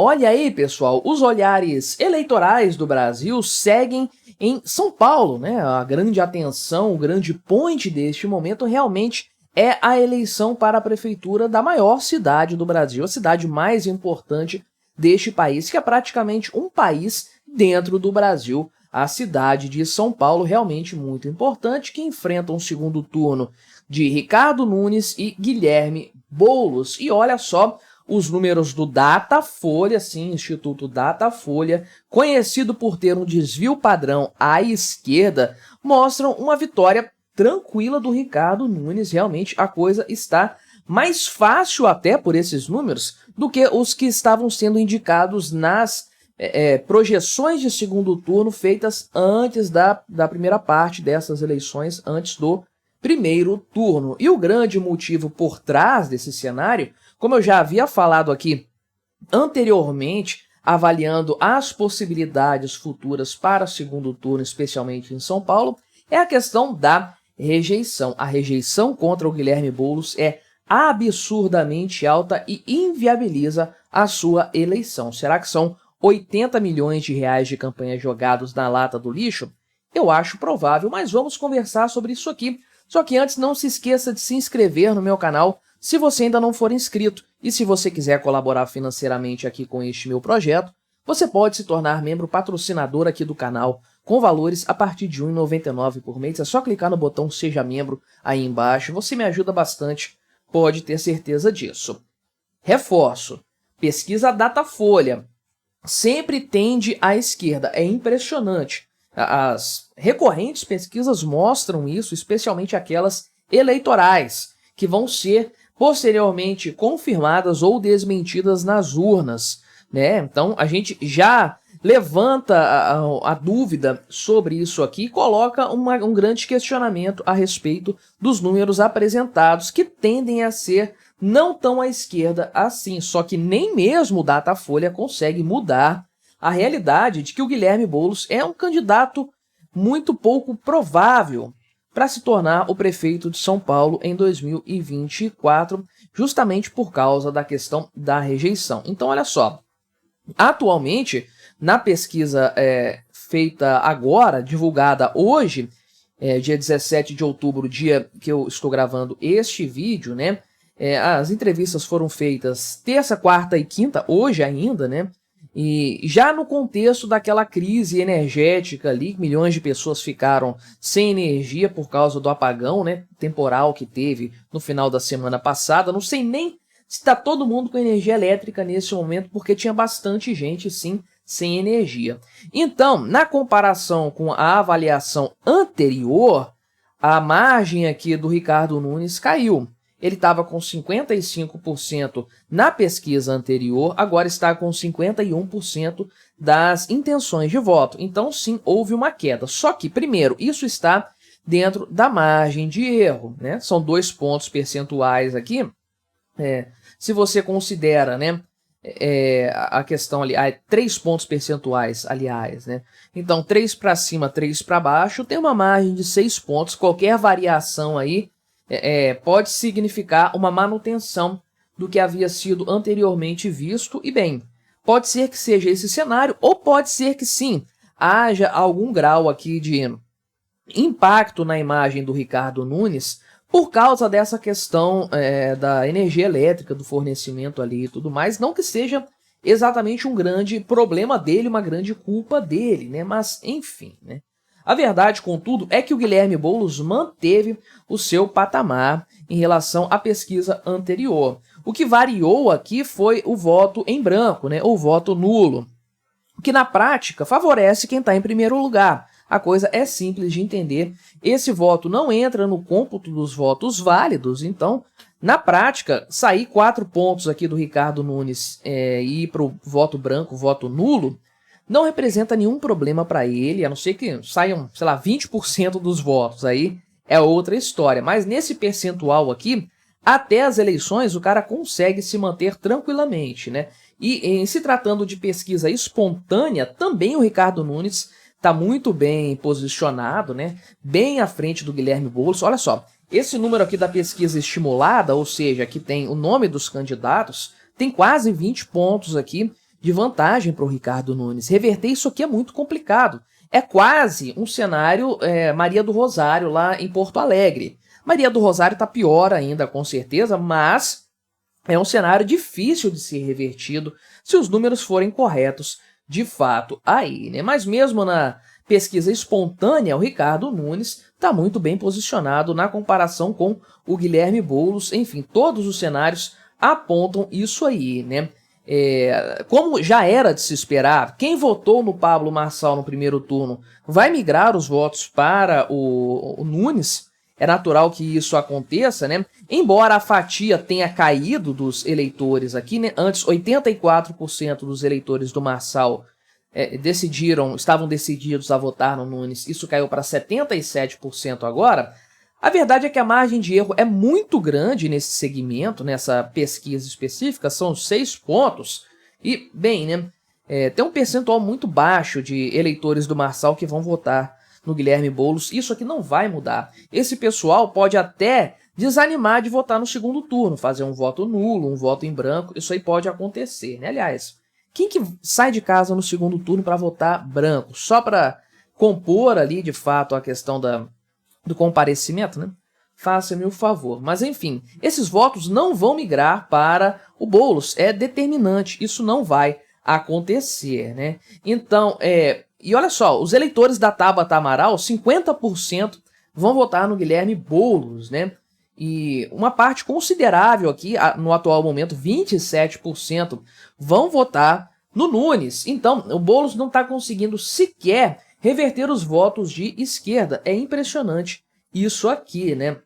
Olha aí, pessoal, os olhares eleitorais do Brasil seguem em São Paulo, né? A grande atenção, o grande point deste momento realmente é a eleição para a prefeitura da maior cidade do Brasil, a cidade mais importante deste país, que é praticamente um país dentro do Brasil, a cidade de São Paulo, realmente muito importante, que enfrenta um segundo turno de Ricardo Nunes e Guilherme Boulos. E olha só, os números do Datafolha, sim, Instituto Datafolha, conhecido por ter um desvio padrão à esquerda, mostram uma vitória tranquila do Ricardo Nunes. Realmente a coisa está mais fácil até por esses números do que os que estavam sendo indicados nas projeções de segundo turno feitas antes da primeira parte dessas eleições, antes do primeiro turno. E o grande motivo por trás desse cenário, como eu já havia falado aqui anteriormente, avaliando as possibilidades futuras para o segundo turno, especialmente em São Paulo, é a questão da rejeição. A rejeição contra o Guilherme Boulos é absurdamente alta e inviabiliza a sua eleição. Será que são 80 milhões de reais de campanha jogados na lata do lixo? Eu acho provável, mas vamos conversar sobre isso aqui. Só que antes, não se esqueça de se inscrever no meu canal se você ainda não for inscrito. E se você quiser colaborar financeiramente aqui com este meu projeto, você pode se tornar membro patrocinador aqui do canal, com valores a partir de R$ 1,99 por mês. É só clicar no botão Seja Membro aí embaixo. Você me ajuda bastante, pode ter certeza disso. Reforço, pesquisa Datafolha sempre tende à esquerda. É impressionante. As recorrentes pesquisas mostram isso, especialmente aquelas eleitorais, que vão ser posteriormente confirmadas ou desmentidas nas urnas, né? Então, a gente já levanta a dúvida sobre isso aqui e coloca um grande questionamento a respeito dos números apresentados, que tendem a ser não tão à esquerda assim. Só que nem mesmo o Datafolha consegue mudar a realidade de que o Guilherme Boulos é um candidato muito pouco provável para se tornar o prefeito de São Paulo em 2024, justamente por causa da questão da rejeição. Então, olha só, atualmente, na pesquisa feita agora, divulgada hoje, dia 17 de outubro, dia que eu estou gravando este vídeo, né? As entrevistas foram feitas terça, quarta e quinta, hoje ainda, né? E já no contexto daquela crise energética ali, milhões de pessoas ficaram sem energia por causa do apagão, né, temporal que teve no final da semana passada. Não sei nem se está todo mundo com energia elétrica nesse momento, porque tinha bastante gente, sim, sem energia. Então, na comparação com a avaliação anterior, a margem aqui do Ricardo Nunes caiu. Ele estava com 55% na pesquisa anterior, agora está com 51% das intenções de voto. Então, sim, houve uma queda. Só que, primeiro, isso está dentro da margem de erro, né? São 2 pontos percentuais aqui. Se você considera, né, a questão ali, 3 pontos percentuais, aliás, né? Então, 3 para cima, 3 para baixo, tem uma margem de 6 pontos. Qualquer variação aí pode significar uma manutenção do que havia sido anteriormente visto. E bem, pode ser que seja esse cenário, ou pode ser que sim, haja algum grau aqui de impacto na imagem do Ricardo Nunes por causa dessa questão da energia elétrica, do fornecimento ali e tudo mais. Não que seja exatamente um grande problema dele, uma grande culpa dele, né? Mas enfim, né? A verdade, contudo, é que o Guilherme Boulos manteve o seu patamar em relação à pesquisa anterior. O que variou aqui foi o voto em branco, né, ou voto nulo, o que na prática favorece quem está em primeiro lugar. A coisa é simples de entender. Esse voto não entra no cômputo dos votos válidos, então, na prática, sair 4 pontos aqui do Ricardo Nunes e ir para o voto branco, voto nulo, não representa nenhum problema para ele, a não ser que saiam, sei lá, 20% dos votos, aí é outra história. Mas nesse percentual aqui, até as eleições, o cara consegue se manter tranquilamente, né? E em se tratando de pesquisa espontânea, também o Ricardo Nunes está muito bem posicionado, né? Bem à frente do Guilherme Boulos. Olha só, esse número aqui da pesquisa estimulada, ou seja, que tem o nome dos candidatos, tem quase 20 pontos aqui de vantagem para o Ricardo Nunes. Reverter isso aqui é muito complicado. É quase um cenário Maria do Rosário lá em Porto Alegre. Maria do Rosário está pior ainda, com certeza, mas é um cenário difícil de ser revertido se os números forem corretos de fato aí, né? Mas mesmo na pesquisa espontânea, o Ricardo Nunes está muito bem posicionado na comparação com o Guilherme Boulos. Enfim, todos os cenários apontam isso aí, né? Como já era de se esperar, quem votou no Pablo Marçal no primeiro turno vai migrar os votos para o Nunes. É natural que isso aconteça, né? Embora a fatia tenha caído dos eleitores aqui, né? Antes, 84% dos eleitores do Marçal estavam decididos a votar no Nunes. Isso caiu para 77% agora. A verdade é que a margem de erro é muito grande nesse segmento, nessa pesquisa específica, são 6 pontos. E, bem, né? Tem um percentual muito baixo de eleitores do Marçal que vão votar no Guilherme Boulos. Isso aqui não vai mudar. Esse pessoal pode até desanimar de votar no segundo turno, fazer um voto nulo, um voto em branco, isso aí pode acontecer, né? Aliás, quem que sai de casa no segundo turno para votar branco? Só para compor ali, de fato, a questão do comparecimento, né? Faça-me o favor. Mas, enfim, esses votos não vão migrar para o Boulos. É determinante. Isso não vai acontecer, né? Então, e olha só, os eleitores da Tabata Amaral, 50% vão votar no Guilherme Boulos, né? E uma parte considerável aqui, no atual momento, 27%, vão votar no Nunes. Então, o Boulos não está conseguindo sequer reverter os votos de esquerda. É impressionante isso aqui, né?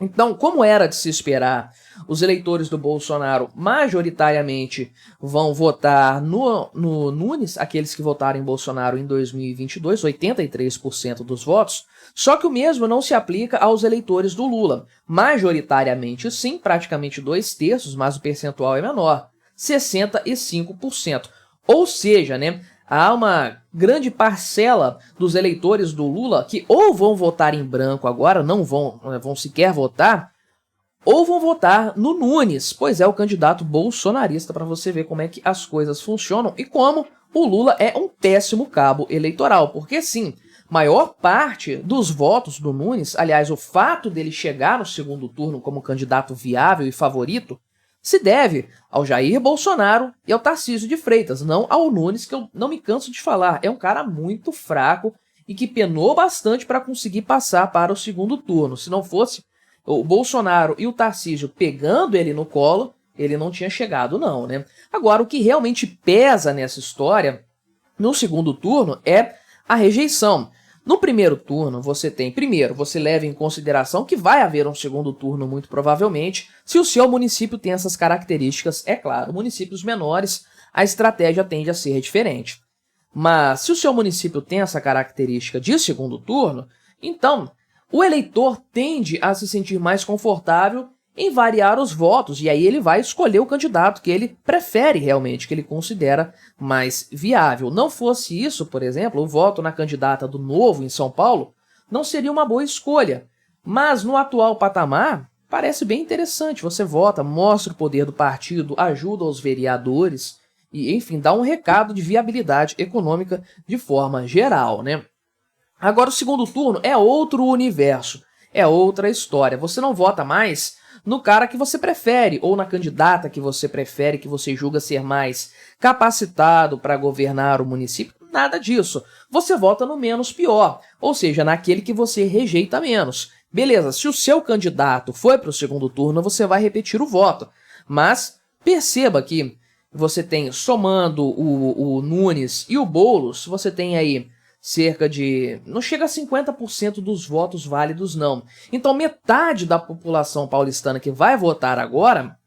Então, como era de se esperar, os eleitores do Bolsonaro majoritariamente vão votar no Nunes, aqueles que votaram em Bolsonaro em 2022, 83% dos votos, só que o mesmo não se aplica aos eleitores do Lula. Majoritariamente sim, praticamente 2/3, mas o percentual é menor, 65%. Ou seja, né, há uma grande parcela dos eleitores do Lula que ou vão votar em branco agora, não vão sequer votar, ou vão votar no Nunes, pois é o candidato bolsonarista, para você ver como é que as coisas funcionam e como o Lula é um péssimo cabo eleitoral, porque sim, maior parte dos votos do Nunes, aliás, o fato dele chegar no segundo turno como candidato viável e favorito, se deve ao Jair Bolsonaro e ao Tarcísio de Freitas, não ao Nunes, que eu não me canso de falar. É um cara muito fraco e que penou bastante para conseguir passar para o segundo turno. Se não fosse o Bolsonaro e o Tarcísio pegando ele no colo, ele não tinha chegado não, né? Agora, o que realmente pesa nessa história, no segundo turno, é a rejeição. No primeiro turno, você leva em consideração que vai haver um segundo turno, muito provavelmente, se o seu município tem essas características. É claro, municípios menores, a estratégia tende a ser diferente. Mas se o seu município tem essa característica de segundo turno, então o eleitor tende a se sentir mais confortável em variar os votos, e aí ele vai escolher o candidato que ele prefere realmente, que ele considera mais viável. Não fosse isso, por exemplo, o voto na candidata do Novo em São Paulo não seria uma boa escolha. Mas no atual patamar, parece bem interessante. Você vota, mostra o poder do partido, ajuda os vereadores e, enfim, dá um recado de viabilidade econômica de forma geral, né? Agora, o segundo turno é outro universo, é outra história. Você não vota mais no cara que você prefere, ou na candidata que você prefere, que você julga ser mais capacitado para governar o município, nada disso. Você vota no menos pior, ou seja, naquele que você rejeita menos. Beleza, se o seu candidato foi para o segundo turno, você vai repetir o voto. Mas perceba que você tem, somando o Nunes e o Boulos, você tem aí cerca de... não chega a 50% dos votos válidos, não. Então, metade da população paulistana que vai votar agora,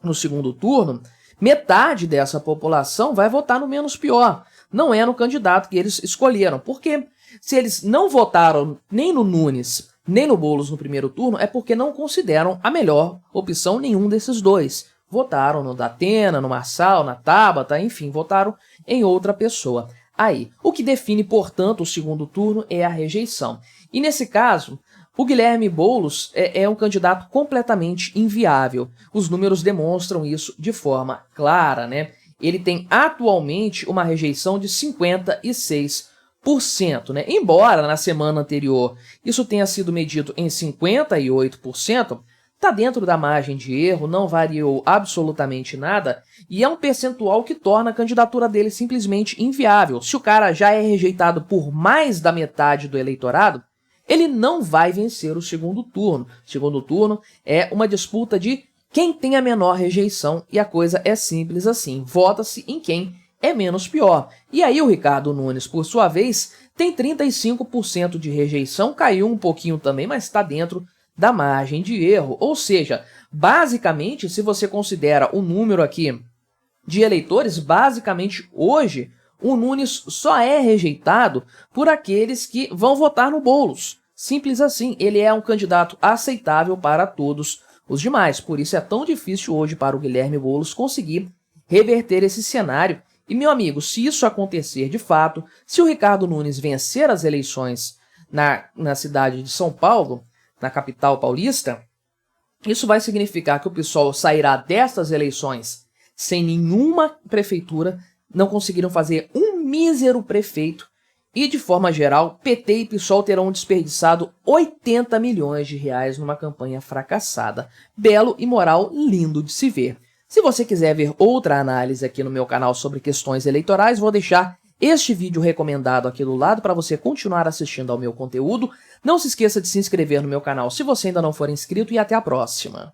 no segundo turno, metade dessa população vai votar no menos pior. Não é no candidato que eles escolheram. Porque se eles não votaram nem no Nunes, nem no Boulos no primeiro turno, é porque não consideram a melhor opção nenhum desses dois. Votaram no Datena, no Marçal, na Tabata, enfim, votaram em outra pessoa. Aí, o que define, portanto, o segundo turno é a rejeição. E nesse caso, o Guilherme Boulos é um candidato completamente inviável. Os números demonstram isso de forma clara, né? ele tem atualmente uma rejeição de 56%, né? Embora na semana anterior isso tenha sido medido em 58%, está dentro da margem de erro, não variou absolutamente nada, e é um percentual que torna a candidatura dele simplesmente inviável. Se o cara já é rejeitado por mais da metade do eleitorado, ele não vai vencer o segundo turno. O segundo turno é uma disputa de quem tem a menor rejeição, e a coisa é simples assim, vota-se em quem é menos pior. E aí o Ricardo Nunes, por sua vez, tem 35% de rejeição, caiu um pouquinho também, mas está dentro da margem de erro. Ou seja, basicamente, se você considera o número aqui de eleitores, basicamente hoje o Nunes só é rejeitado por aqueles que vão votar no Boulos. Simples assim, ele é um candidato aceitável para todos os demais. Por isso é tão difícil hoje para o Guilherme Boulos conseguir reverter esse cenário. E, meu amigo, se isso acontecer de fato, se o Ricardo Nunes vencer as eleições na cidade de São Paulo, na capital paulista, isso vai significar que o PSOL sairá destas eleições sem nenhuma prefeitura, não conseguiram fazer um mísero prefeito e, de forma geral, PT e PSOL terão desperdiçado 80 milhões de reais numa campanha fracassada. Belo e moral, lindo de se ver. Se você quiser ver outra análise aqui no meu canal sobre questões eleitorais, vou deixar este vídeo recomendado aqui do lado para você continuar assistindo ao meu conteúdo. Não se esqueça de se inscrever no meu canal se você ainda não for inscrito e até a próxima.